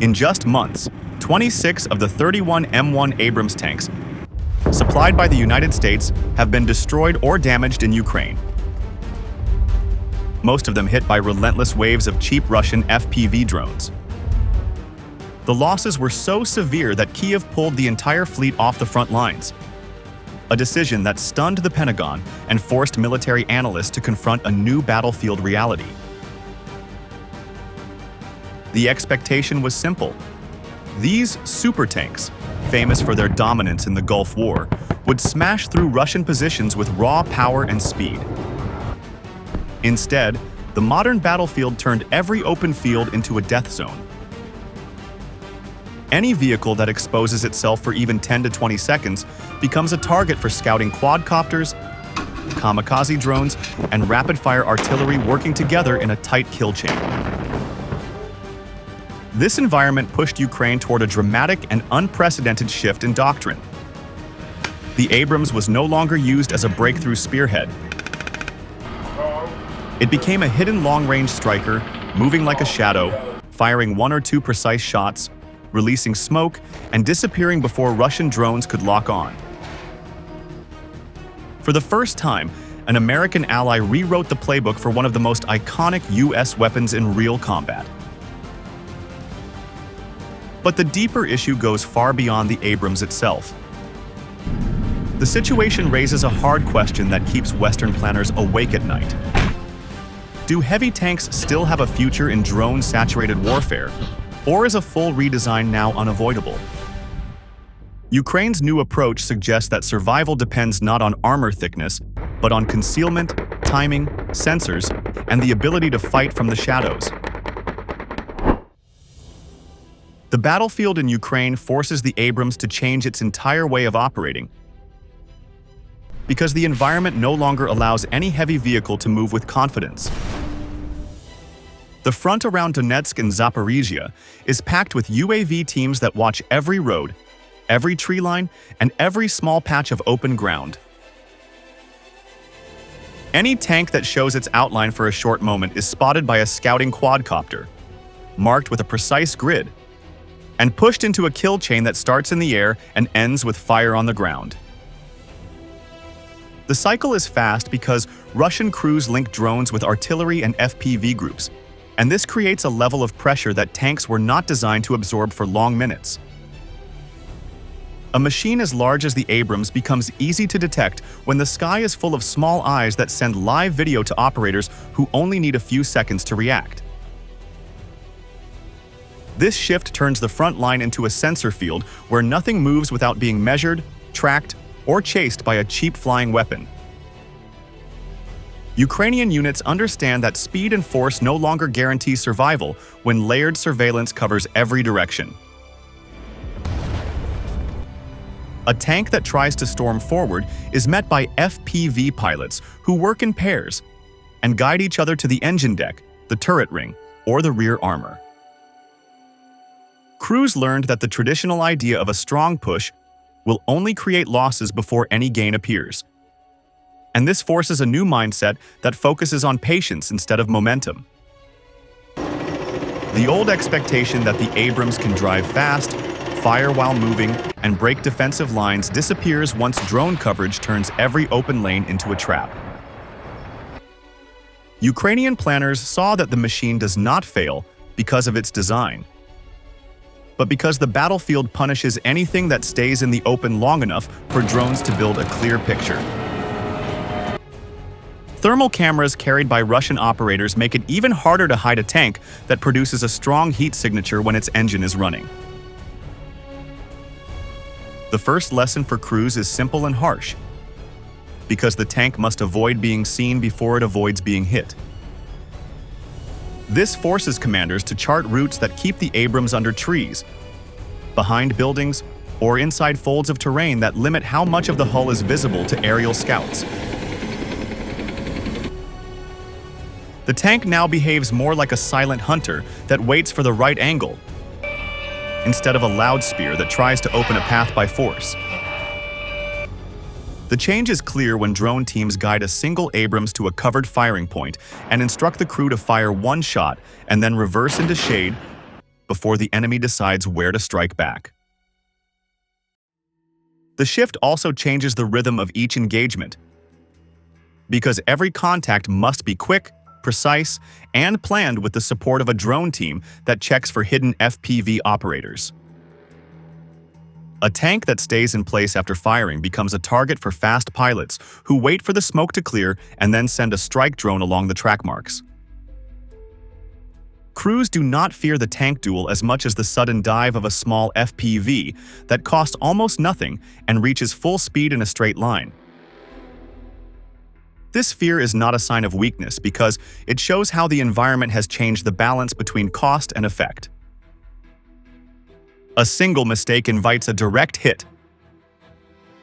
In just months, 26 of the 31 M1 Abrams tanks supplied by the United States have been destroyed or damaged in Ukraine. Most of them hit by relentless waves of cheap Russian FPV drones. The losses were so severe that Kyiv pulled the entire fleet off the front lines, a decision that stunned the Pentagon and forced military analysts to confront a new battlefield reality. The expectation was simple. These super tanks, famous for their dominance in the Gulf War, would smash through Russian positions with raw power and speed. Instead, the modern battlefield turned every open field into a death zone. Any vehicle that exposes itself for even 10 to 20 seconds becomes a target for scouting quadcopters, kamikaze drones, and rapid-fire artillery working together in a tight kill chain. This environment pushed Ukraine toward a dramatic and unprecedented shift in doctrine. The Abrams was no longer used as a breakthrough spearhead. It became a hidden long-range striker, moving like a shadow, firing one or two precise shots, releasing smoke, and disappearing before Russian drones could lock on. For the first time, an American ally rewrote the playbook for one of the most iconic US weapons in real combat. But the deeper issue goes far beyond the Abrams itself. The situation raises a hard question that keeps Western planners awake at night. Do heavy tanks still have a future in drone-saturated warfare, or is a full redesign now unavoidable? Ukraine's new approach suggests that survival depends not on armor thickness, but on concealment, timing, sensors, and the ability to fight from the shadows. The battlefield in Ukraine forces the Abrams to change its entire way of operating, because the environment no longer allows any heavy vehicle to move with confidence. The front around Donetsk and Zaporizhia is packed with UAV teams that watch every road, every tree line, and every small patch of open ground. Any tank that shows its outline for a short moment is spotted by a scouting quadcopter, marked with a precise grid, and pushed into a kill chain that starts in the air and ends with fire on the ground. The cycle is fast because Russian crews link drones with artillery and FPV groups, and this creates a level of pressure that tanks were not designed to absorb for long minutes. A machine as large as the Abrams becomes easy to detect when the sky is full of small eyes that send live video to operators who only need a few seconds to react. This shift turns the front line into a sensor field where nothing moves without being measured, tracked, or chased by a cheap flying weapon. Ukrainian units understand that speed and force no longer guarantee survival when layered surveillance covers every direction. A tank that tries to storm forward is met by FPV pilots who work in pairs and guide each other to the engine deck, the turret ring, or the rear armor. Crews learned that the traditional idea of a strong push will only create losses before any gain appears. And this forces a new mindset that focuses on patience instead of momentum. The old expectation that the Abrams can drive fast, fire while moving, and break defensive lines disappears once drone coverage turns every open lane into a trap. Ukrainian planners saw that the machine does not fail because of its design, but because the battlefield punishes anything that stays in the open long enough for drones to build a clear picture. Thermal cameras carried by Russian operators make it even harder to hide a tank that produces a strong heat signature when its engine is running. The first lesson for crews is simple and harsh, because the tank must avoid being seen before it avoids being hit. This forces commanders to chart routes that keep the Abrams under trees, behind buildings, or inside folds of terrain that limit how much of the hull is visible to aerial scouts. The tank now behaves more like a silent hunter that waits for the right angle, instead of a loud spear that tries to open a path by force. The change is clear when drone teams guide a single Abrams to a covered firing point and instruct the crew to fire one shot and then reverse into shade before the enemy decides where to strike back. The shift also changes the rhythm of each engagement, because every contact must be quick, precise, and planned with the support of a drone team that checks for hidden FPV operators. A tank that stays in place after firing becomes a target for fast pilots who wait for the smoke to clear and then send a strike drone along the track marks. Crews do not fear the tank duel as much as the sudden dive of a small FPV that costs almost nothing and reaches full speed in a straight line. This fear is not a sign of weakness because it shows how the environment has changed the balance between cost and effect. A single mistake invites a direct hit.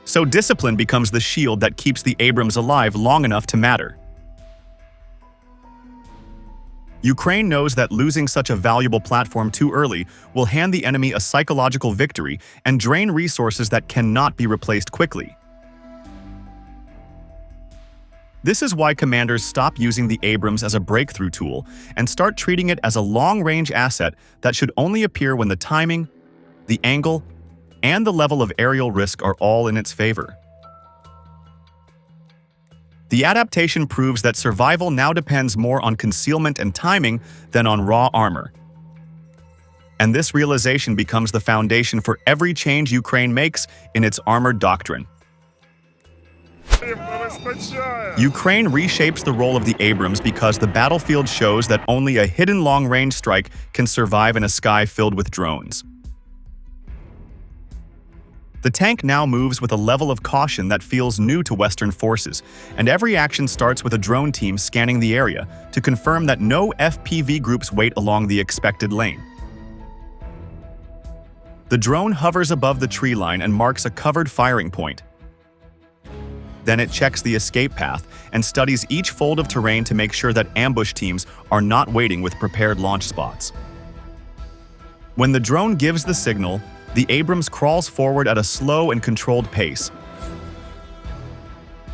So discipline becomes the shield that keeps the Abrams alive long enough to matter. Ukraine knows that losing such a valuable platform too early will hand the enemy a psychological victory and drain resources that cannot be replaced quickly. This is why commanders stop using the Abrams as a breakthrough tool and start treating it as a long-range asset that should only appear when the timing, the angle, and the level of aerial risk are all in its favor. The adaptation proves that survival now depends more on concealment and timing than on raw armor. And this realization becomes the foundation for every change Ukraine makes in its armored doctrine. Ukraine reshapes the role of the Abrams because the battlefield shows that only a hidden long-range strike can survive in a sky filled with drones. The tank now moves with a level of caution that feels new to Western forces, and every action starts with a drone team scanning the area to confirm that no FPV groups wait along the expected lane. The drone hovers above the tree line and marks a covered firing point. Then it checks the escape path and studies each fold of terrain to make sure that ambush teams are not waiting with prepared launch spots. When the drone gives the signal, the Abrams crawls forward at a slow and controlled pace,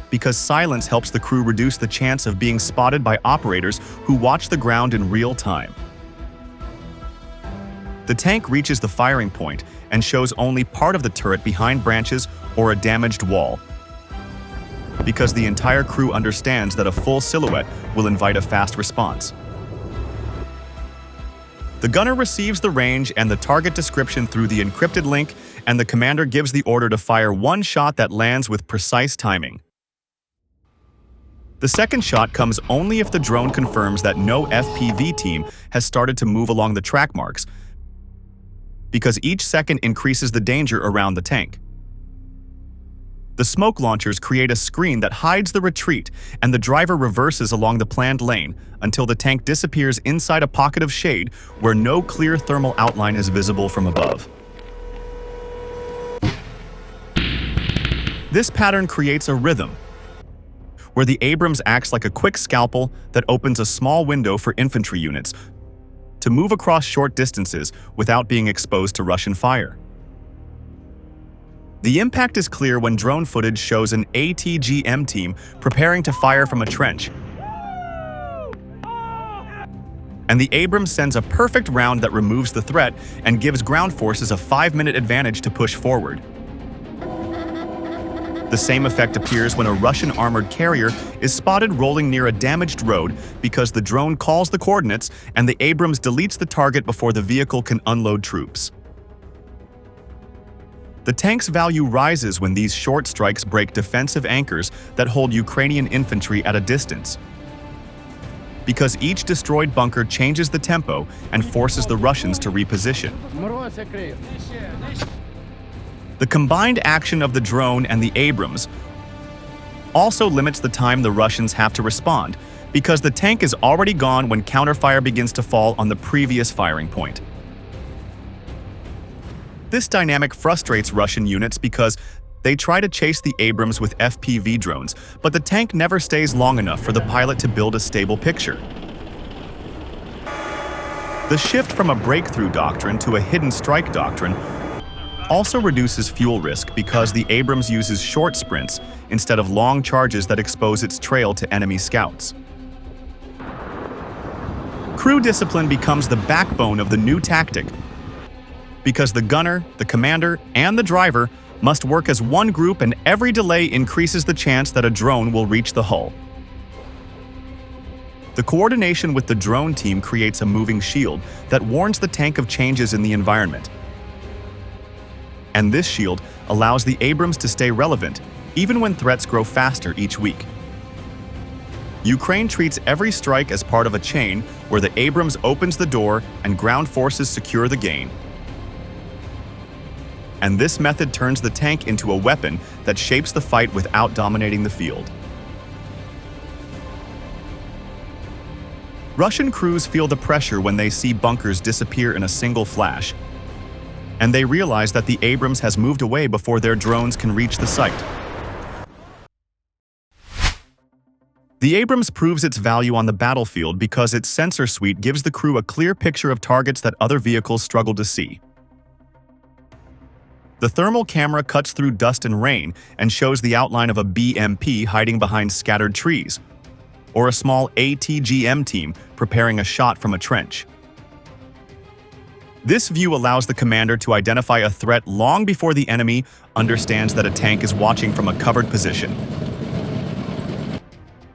because silence helps the crew reduce the chance of being spotted by operators who watch the ground in real time. The tank reaches the firing point and shows only part of the turret behind branches or a damaged wall, because the entire crew understands that a full silhouette will invite a fast response. The gunner receives the range and the target description through the encrypted link, and the commander gives the order to fire one shot that lands with precise timing. The second shot comes only if the drone confirms that no FPV team has started to move along the track marks, because each second increases the danger around the tank. The smoke launchers create a screen that hides the retreat, and the driver reverses along the planned lane until the tank disappears inside a pocket of shade where no clear thermal outline is visible from above. This pattern creates a rhythm, where the Abrams acts like a quick scalpel that opens a small window for infantry units to move across short distances without being exposed to Russian fire. The impact is clear when drone footage shows an ATGM team preparing to fire from a trench, and the Abrams sends a perfect round that removes the threat and gives ground forces a 5-minute advantage to push forward. The same effect appears when a Russian armored carrier is spotted rolling near a damaged road because the drone calls the coordinates and the Abrams deletes the target before the vehicle can unload troops. The tank's value rises when these short strikes break defensive anchors that hold Ukrainian infantry at a distance, because each destroyed bunker changes the tempo and forces the Russians to reposition. The combined action of the drone and the Abrams also limits the time the Russians have to respond, because the tank is already gone when counterfire begins to fall on the previous firing point. This dynamic frustrates Russian units because they try to chase the Abrams with FPV drones, but the tank never stays long enough for the pilot to build a stable picture. The shift from a breakthrough doctrine to a hidden strike doctrine also reduces fuel risk because the Abrams uses short sprints instead of long charges that expose its trail to enemy scouts. Crew discipline becomes the backbone of the new tactic, because the gunner, the commander, and the driver must work as one group, and every delay increases the chance that a drone will reach the hull. The coordination with the drone team creates a moving shield that warns the tank of changes in the environment. And this shield allows the Abrams to stay relevant, even when threats grow faster each week. Ukraine treats every strike as part of a chain where the Abrams opens the door and ground forces secure the gain. And this method turns the tank into a weapon that shapes the fight without dominating the field. Russian crews feel the pressure when they see bunkers disappear in a single flash, and they realize that the Abrams has moved away before their drones can reach the site. The Abrams proves its value on the battlefield because its sensor suite gives the crew a clear picture of targets that other vehicles struggle to see. The thermal camera cuts through dust and rain and shows the outline of a BMP hiding behind scattered trees, or a small ATGM team preparing a shot from a trench. This view allows the commander to identify a threat long before the enemy understands that a tank is watching from a covered position.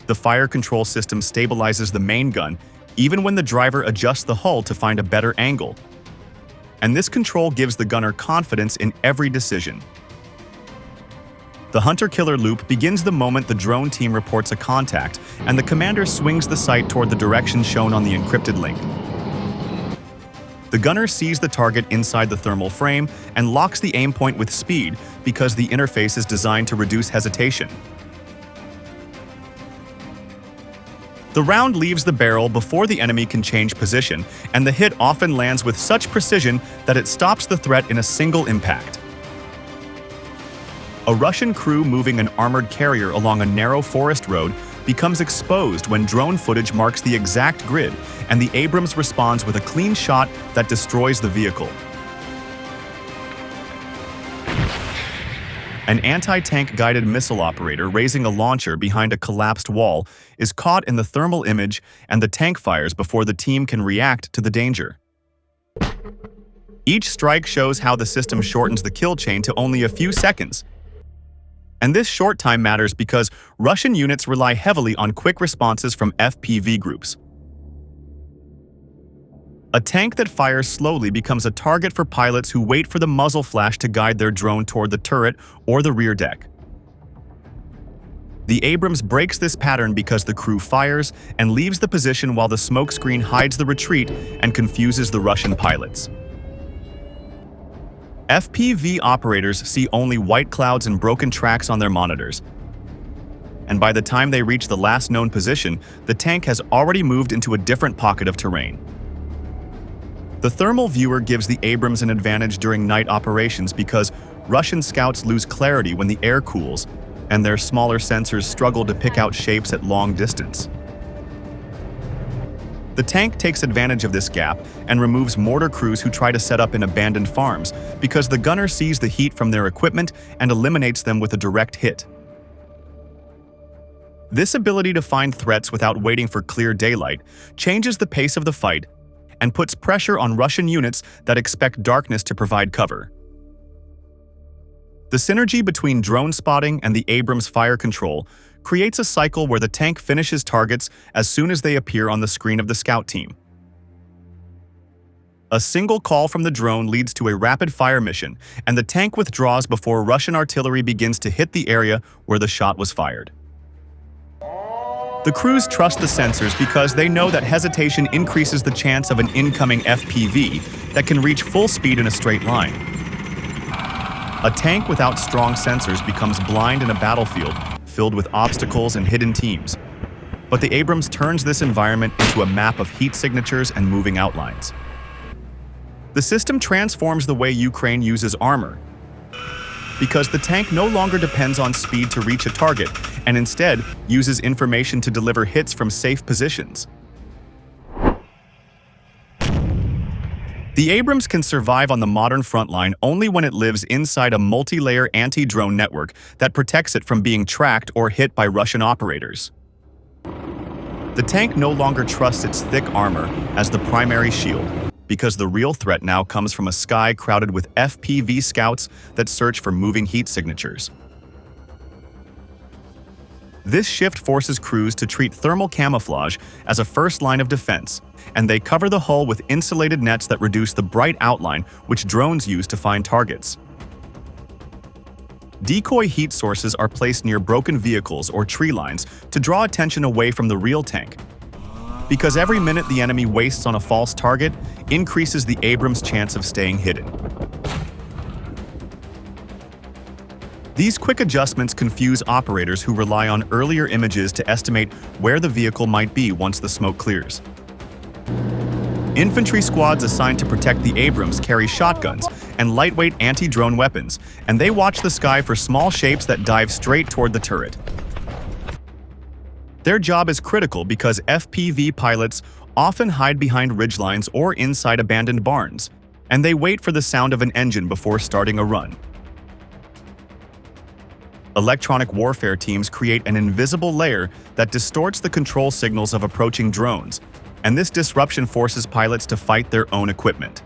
The fire control system stabilizes the main gun even when the driver adjusts the hull to find a better angle. And this control gives the gunner confidence in every decision. The hunter-killer loop begins the moment the drone team reports a contact, and the commander swings the sight toward the direction shown on the encrypted link. The gunner sees the target inside the thermal frame and locks the aim point with speed because the interface is designed to reduce hesitation. The round leaves the barrel before the enemy can change position, and the hit often lands with such precision that it stops the threat in a single impact. A Russian crew moving an armored carrier along a narrow forest road becomes exposed when drone footage marks the exact grid, and the Abrams responds with a clean shot that destroys the vehicle. An anti-tank guided missile operator raising a launcher behind a collapsed wall is caught in the thermal image, and the tank fires before the team can react to the danger. Each strike shows how the system shortens the kill chain to only a few seconds. And this short time matters because Russian units rely heavily on quick responses from FPV groups. A tank that fires slowly becomes a target for pilots who wait for the muzzle flash to guide their drone toward the turret or the rear deck. The Abrams breaks this pattern because the crew fires and leaves the position while the smokescreen hides the retreat and confuses the Russian pilots. FPV operators see only white clouds and broken tracks on their monitors. And by the time they reach the last known position, the tank has already moved into a different pocket of terrain. The thermal viewer gives the Abrams an advantage during night operations because Russian scouts lose clarity when the air cools, and their smaller sensors struggle to pick out shapes at long distance. The tank takes advantage of this gap and removes mortar crews who try to set up in abandoned farms because the gunner sees the heat from their equipment and eliminates them with a direct hit. This ability to find threats without waiting for clear daylight changes the pace of the fight and puts pressure on Russian units that expect darkness to provide cover. The synergy between drone spotting and the Abrams fire control creates a cycle where the tank finishes targets as soon as they appear on the screen of the scout team. A single call from the drone leads to a rapid-fire mission, and the tank withdraws before Russian artillery begins to hit the area where the shot was fired. The crews trust the sensors because they know that hesitation increases the chance of an incoming FPV that can reach full speed in a straight line. A tank without strong sensors becomes blind in a battlefield filled with obstacles and hidden teams. But the Abrams turns this environment into a map of heat signatures and moving outlines. The system transforms the way Ukraine uses armor, because the tank no longer depends on speed to reach a target and instead uses information to deliver hits from safe positions. The Abrams can survive on the modern frontline only when it lives inside a multi-layer anti-drone network that protects it from being tracked or hit by Russian operators. The tank no longer trusts its thick armor as the primary shield, because the real threat now comes from a sky crowded with FPV scouts that search for moving heat signatures. This shift forces crews to treat thermal camouflage as a first line of defense, and they cover the hull with insulated nets that reduce the bright outline which drones use to find targets. Decoy heat sources are placed near broken vehicles or tree lines to draw attention away from the real tank, because every minute the enemy wastes on a false target increases the Abrams' chance of staying hidden. These quick adjustments confuse operators who rely on earlier images to estimate where the vehicle might be once the smoke clears. Infantry squads assigned to protect the Abrams carry shotguns and lightweight anti-drone weapons, and they watch the sky for small shapes that dive straight toward the turret. Their job is critical because FPV pilots often hide behind ridgelines or inside abandoned barns, and they wait for the sound of an engine before starting a run. Electronic warfare teams create an invisible layer that distorts the control signals of approaching drones, and this disruption forces pilots to fight their own equipment.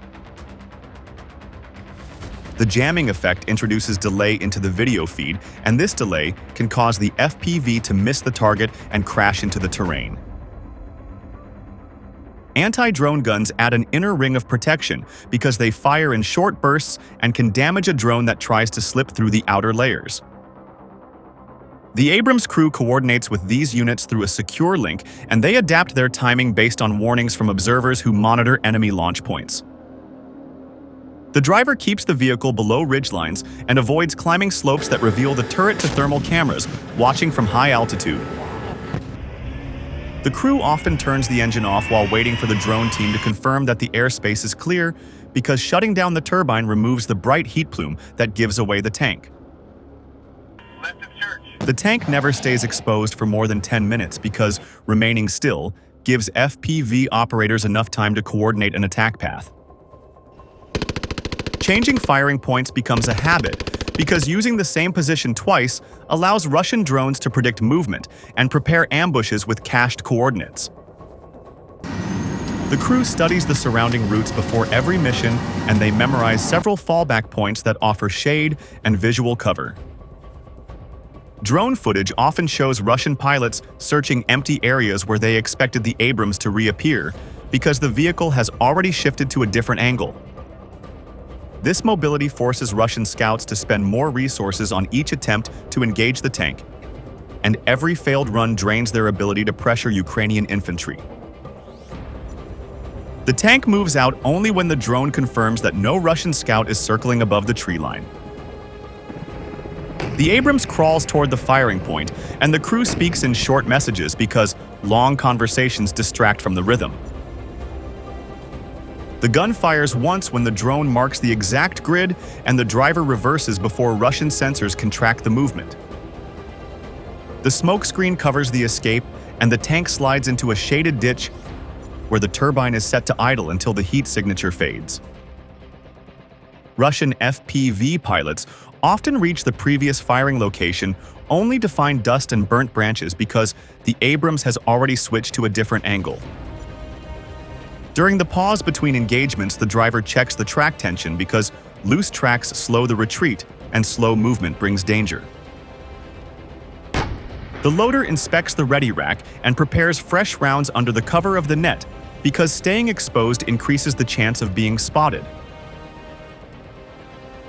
The jamming effect introduces delay into the video feed, and this delay can cause the FPV to miss the target and crash into the terrain. Anti-drone guns add an inner ring of protection because they fire in short bursts and can damage a drone that tries to slip through the outer layers. The Abrams crew coordinates with these units through a secure link, and they adapt their timing based on warnings from observers who monitor enemy launch points. The driver keeps the vehicle below ridgelines and avoids climbing slopes that reveal the turret to thermal cameras watching from high altitude. The crew often turns the engine off while waiting for the drone team to confirm that the airspace is clear, because shutting down the turbine removes the bright heat plume that gives away the tank. The tank never stays exposed for more than 10 minutes because remaining still gives FPV operators enough time to coordinate an attack path. Changing firing points becomes a habit because using the same position twice allows Russian drones to predict movement and prepare ambushes with cached coordinates. The crew studies the surrounding routes before every mission, and they memorize several fallback points that offer shade and visual cover. Drone footage often shows Russian pilots searching empty areas where they expected the Abrams to reappear because the vehicle has already shifted to a different angle. This mobility forces Russian scouts to spend more resources on each attempt to engage the tank, and every failed run drains their ability to pressure Ukrainian infantry. The tank moves out only when the drone confirms that no Russian scout is circling above the tree line. The Abrams crawls toward the firing point, and the crew speaks in short messages because long conversations distract from the rhythm. The gun fires once when the drone marks the exact grid, and the driver reverses before Russian sensors can track the movement. The smoke screen covers the escape, and the tank slides into a shaded ditch where the turbine is set to idle until the heat signature fades. Russian FPV pilots often reach the previous firing location only to find dust and burnt branches because the Abrams has already switched to a different angle. During the pause between engagements, the driver checks the track tension because loose tracks slow the retreat and slow movement brings danger. The loader inspects the ready rack and prepares fresh rounds under the cover of the net because staying exposed increases the chance of being spotted.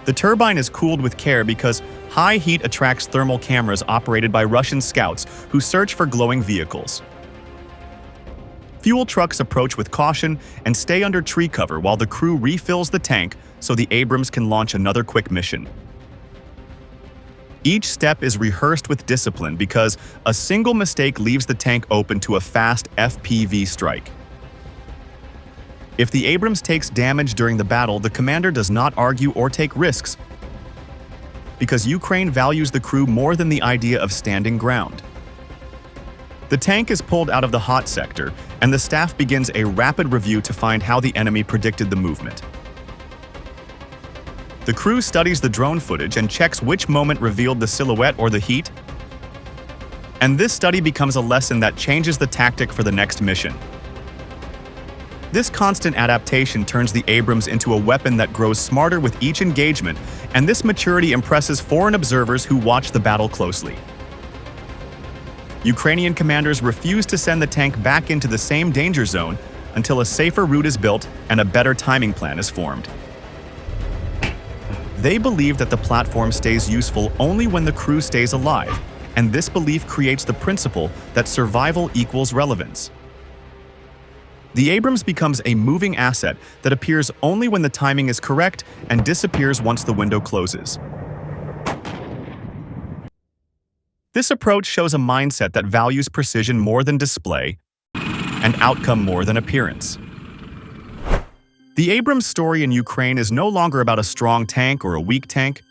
The turbine is cooled with care because high heat attracts thermal cameras operated by Russian scouts who search for glowing vehicles. Fuel trucks approach with caution and stay under tree cover while the crew refills the tank so the Abrams can launch another quick mission. Each step is rehearsed with discipline because a single mistake leaves the tank open to a fast FPV strike. If the Abrams takes damage during the battle, the commander does not argue or take risks because Ukraine values the crew more than the idea of standing ground. The tank is pulled out of the hot sector, and the staff begins a rapid review to find how the enemy predicted the movement. The crew studies the drone footage and checks which moment revealed the silhouette or the heat. And this study becomes a lesson that changes the tactic for the next mission. This constant adaptation turns the Abrams into a weapon that grows smarter with each engagement, and this maturity impresses foreign observers who watch the battle closely. Ukrainian commanders refuse to send the tank back into the same danger zone until a safer route is built and a better timing plan is formed. They believe that the platform stays useful only when the crew stays alive, and this belief creates the principle that survival equals relevance. The Abrams becomes a moving asset that appears only when the timing is correct and disappears once the window closes. This approach shows a mindset that values precision more than display and outcome more than appearance. The Abrams story in Ukraine is no longer about a strong tank or a weak tank,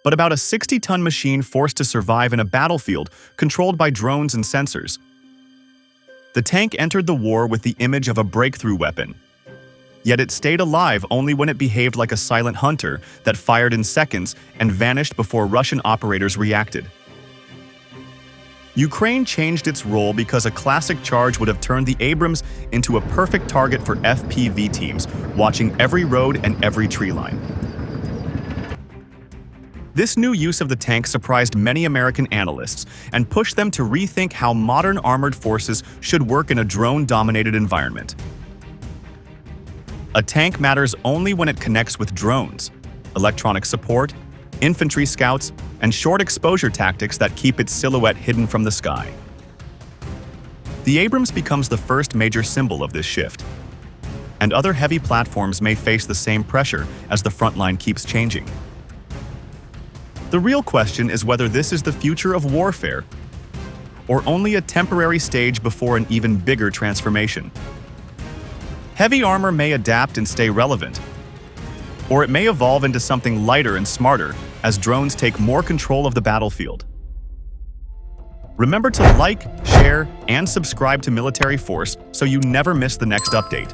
but about a 60-ton machine forced to survive in a battlefield controlled by drones and sensors. The tank entered the war with the image of a breakthrough weapon, yet it stayed alive only when it behaved like a silent hunter that fired in seconds and vanished before Russian operators reacted. Ukraine changed its role because a classic charge would have turned the Abrams into a perfect target for FPV teams, watching every road and every tree line. This new use of the tank surprised many American analysts and pushed them to rethink how modern armored forces should work in a drone-dominated environment. A tank matters only when it connects with drones, electronic support, infantry scouts, and short exposure tactics that keep its silhouette hidden from the sky. The Abrams becomes the first major symbol of this shift, and other heavy platforms may face the same pressure as the front line keeps changing. The real question is whether this is the future of warfare, or only a temporary stage before an even bigger transformation. Heavy armor may adapt and stay relevant, or it may evolve into something lighter and smarter as drones take more control of the battlefield. Remember to like, share, and subscribe to Military Force so you never miss the next update.